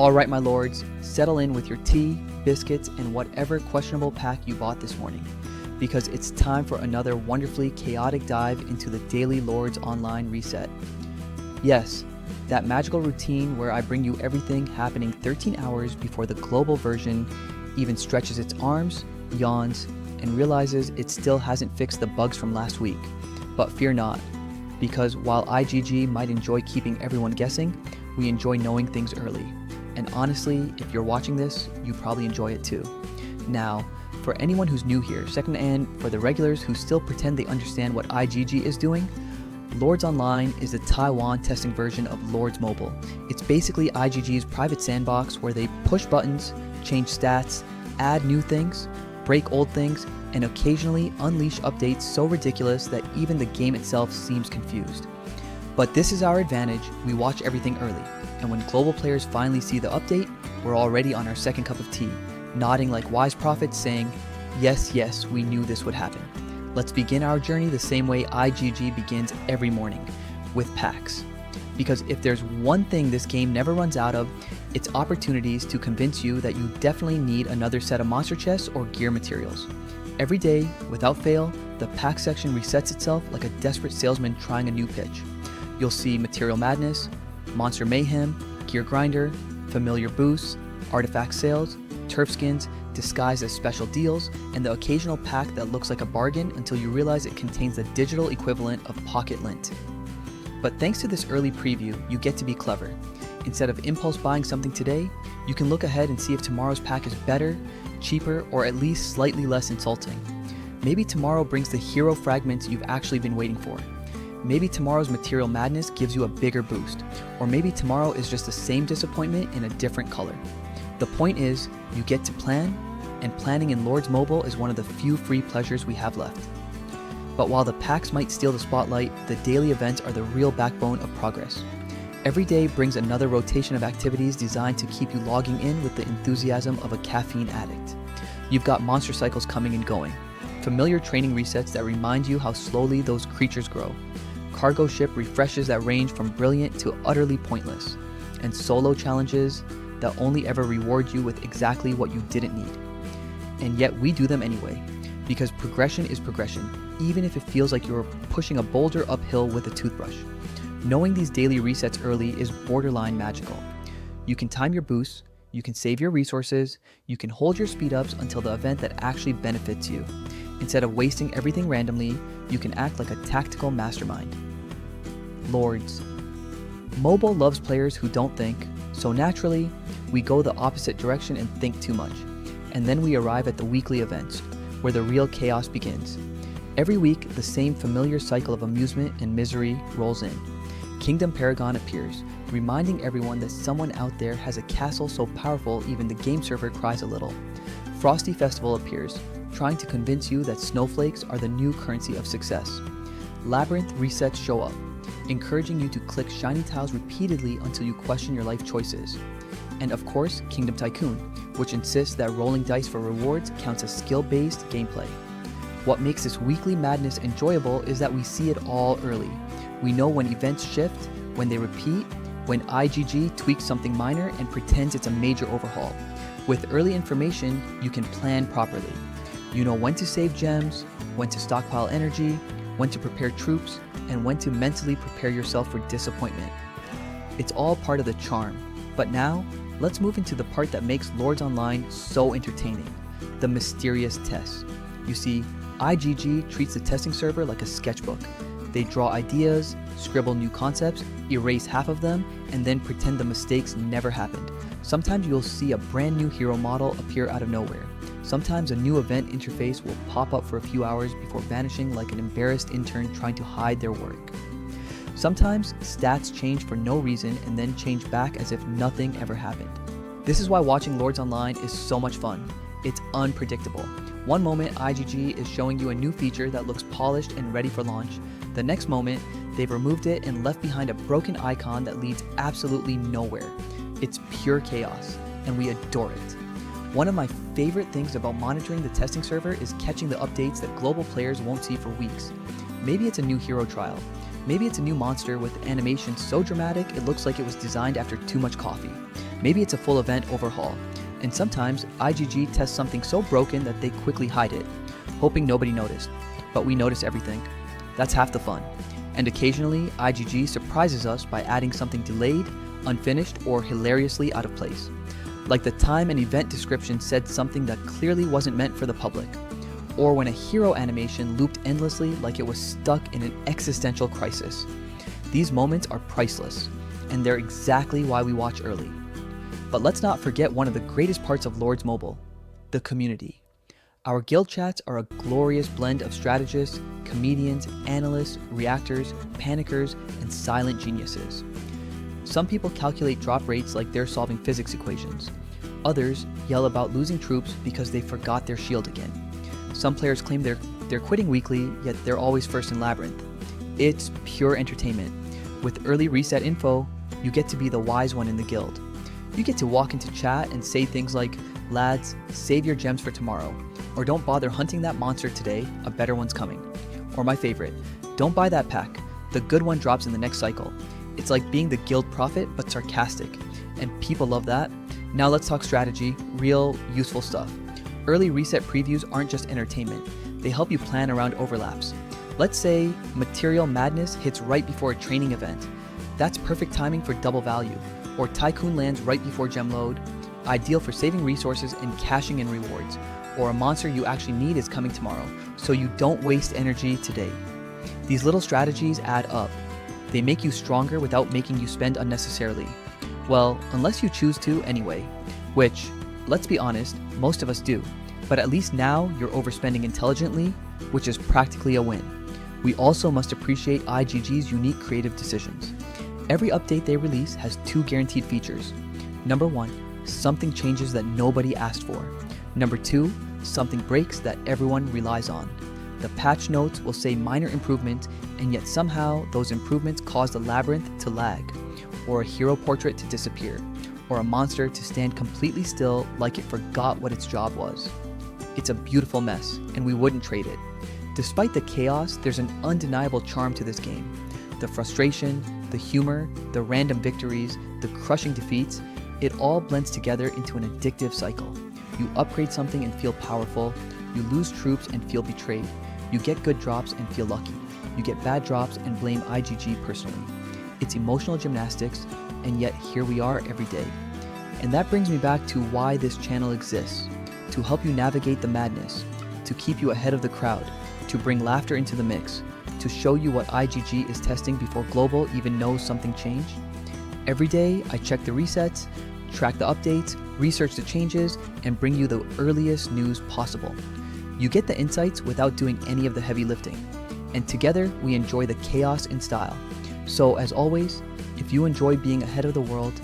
Alright my lords, settle in with your tea, biscuits, and whatever questionable pack you bought this morning, because it's time for another wonderfully chaotic dive into the daily Lords Online reset. Yes, that magical routine where I bring you everything happening 13 hours before the global version even stretches its arms, yawns, and realizes it still hasn't fixed the bugs from last week. But fear not, because while IGG might enjoy keeping everyone guessing, we enjoy knowing things early. And honestly, if you're watching this, you probably enjoy it too. Now, for anyone who's new here, and for the regulars who still pretend they understand what IGG is doing, Lords Online is the Taiwan testing version of Lords Mobile. It's basically IGG's private sandbox where they push buttons, change stats, add new things, break old things, and occasionally unleash updates so ridiculous that even the game itself seems confused. But this is our advantage, we watch everything early, and when global players finally see the update, we're already on our second cup of tea, nodding like wise prophets saying, yes, we knew this would happen. Let's begin our journey the same way IGG begins every morning, with packs. Because if there's one thing this game never runs out of, it's opportunities to convince you that you definitely need another set of monster chests or gear materials. Every day, without fail, the pack section resets itself like a desperate salesman trying a new pitch. You'll see Material Madness, Monster Mayhem, Gear Grinder, Familiar Boosts, Artifact Sales, Turf Skins, disguised as special deals, and the occasional pack that looks like a bargain until you realize it contains the digital equivalent of Pocket Lint. But thanks to this early preview, you get to be clever. Instead of impulse buying something today, you can look ahead and see if tomorrow's pack is better, cheaper, or at least slightly less insulting. Maybe tomorrow brings the hero fragments you've actually been waiting for. Maybe tomorrow's Material Madness gives you a bigger boost, or maybe tomorrow is just the same disappointment in a different color. The point is, you get to plan, and planning in Lords Mobile is one of the few free pleasures we have left. But while the packs might steal the spotlight, the daily events are the real backbone of progress. Every day brings another rotation of activities designed to keep you logging in with the enthusiasm of a caffeine addict. You've got monster cycles coming and going, familiar training resets that remind you how slowly those creatures grow, cargo ship refreshes that range from brilliant to utterly pointless, and solo challenges that only ever reward you with exactly what you didn't need. And yet we do them anyway, because progression is progression, even if it feels like you're pushing a boulder uphill with a toothbrush. Knowing these daily resets early is borderline magical. You can time your boosts, you can save your resources, you can hold your speed ups until the event that actually benefits you. Instead of wasting everything randomly, you can act like a tactical mastermind. Lords. Mobile loves players who don't think, so naturally, we go the opposite direction and think too much. And then we arrive at the weekly events, where the real chaos begins. Every week, the same familiar cycle of amusement and misery rolls in. Kingdom Paragon appears, reminding everyone that someone out there has a castle so powerful even the game server cries a little. Frosty Festival appears, trying to convince you that snowflakes are the new currency of success. Labyrinth resets show up, encouraging you to click shiny tiles repeatedly until you question your life choices. And of course, Kingdom Tycoon, which insists that rolling dice for rewards counts as skill-based gameplay. What makes this weekly madness enjoyable is that we see it all early. We know when events shift, when they repeat, when IGG tweaks something minor and pretends it's a major overhaul. With early information, you can plan properly. You know when to save gems, when to stockpile energy, when to prepare troops, and when to mentally prepare yourself for disappointment. It's all part of the charm. But now, let's move into the part that makes Lords Online so entertaining, the mysterious tests. You see, IGG treats the testing server like a sketchbook. They draw ideas, scribble new concepts, erase half of them, and then pretend the mistakes never happened. Sometimes you'll see a brand new hero model appear out of nowhere. Sometimes a new event interface will pop up for a few hours before vanishing like an embarrassed intern trying to hide their work. Sometimes stats change for no reason and then change back as if nothing ever happened. This is why watching Lords Online is so much fun. It's unpredictable. One moment IGG is showing you a new feature that looks polished and ready for launch. The next moment, they've removed it and left behind a broken icon that leads absolutely nowhere. It's pure chaos, and we adore it. One of my favorite things about monitoring the testing server is catching the updates that global players won't see for weeks. Maybe it's a new hero trial. Maybe it's a new monster with animation so dramatic it looks like it was designed after too much coffee. Maybe it's a full event overhaul. And sometimes IGG tests something so broken that they quickly hide it, hoping nobody noticed. But we notice everything. That's half the fun. And occasionally, IGG surprises us by adding something delayed, unfinished, or hilariously out of place. Like the time an event description said something that clearly wasn't meant for the public. Or when a hero animation looped endlessly like it was stuck in an existential crisis. These moments are priceless, and they're exactly why we watch early. But let's not forget one of the greatest parts of Lords Mobile, the community. Our guild chats are a glorious blend of strategists, comedians, analysts, reactors, panickers, and silent geniuses. Some people calculate drop rates like they're solving physics equations. Others yell about losing troops because they forgot their shield again. Some players claim they're quitting weekly, yet they're always first in Labyrinth. It's pure entertainment. With early reset info, you get to be the wise one in the guild. You get to walk into chat and say things like, "Lads, save your gems for tomorrow," or "Don't bother hunting that monster today, a better one's coming." Or my favorite, "Don't buy that pack, the good one drops in the next cycle." It's like being the guild prophet, but sarcastic. And people love that. Now let's talk strategy, real, useful stuff. Early reset previews aren't just entertainment. They help you plan around overlaps. Let's say Material Madness hits right before a training event. That's perfect timing for double value. Or Tycoon lands right before gem load. Ideal for saving resources and cashing in rewards. Or a monster you actually need is coming tomorrow, so you don't waste energy today. These little strategies add up. They make you stronger without making you spend unnecessarily. Well, unless you choose to anyway, which, let's be honest, most of us do. But at least now you're overspending intelligently, which is practically a win. We also must appreciate IGG's unique creative decisions. Every update they release has 2 guaranteed features. Number 1, something changes that nobody asked for. Number 2, something breaks that everyone relies on. The patch notes will say minor improvement, and yet somehow those improvements cause the labyrinth to lag, or a hero portrait to disappear, or a monster to stand completely still like it forgot what its job was. It's a beautiful mess, and we wouldn't trade it. Despite the chaos, there's an undeniable charm to this game. The frustration, the humor, the random victories, the crushing defeats, it all blends together into an addictive cycle. You upgrade something and feel powerful, you lose troops and feel betrayed, you get good drops and feel lucky, you get bad drops and blame IGG personally. It's emotional gymnastics, and yet here we are every day. And that brings me back to why this channel exists, to help you navigate the madness, to keep you ahead of the crowd, to bring laughter into the mix, to show you what IGG is testing before Global even knows something changed. Every day, I check the resets, track the updates, research the changes, and bring you the earliest news possible. You get the insights without doing any of the heavy lifting, and together we enjoy the chaos in style. So as always, if you enjoy being ahead of the world,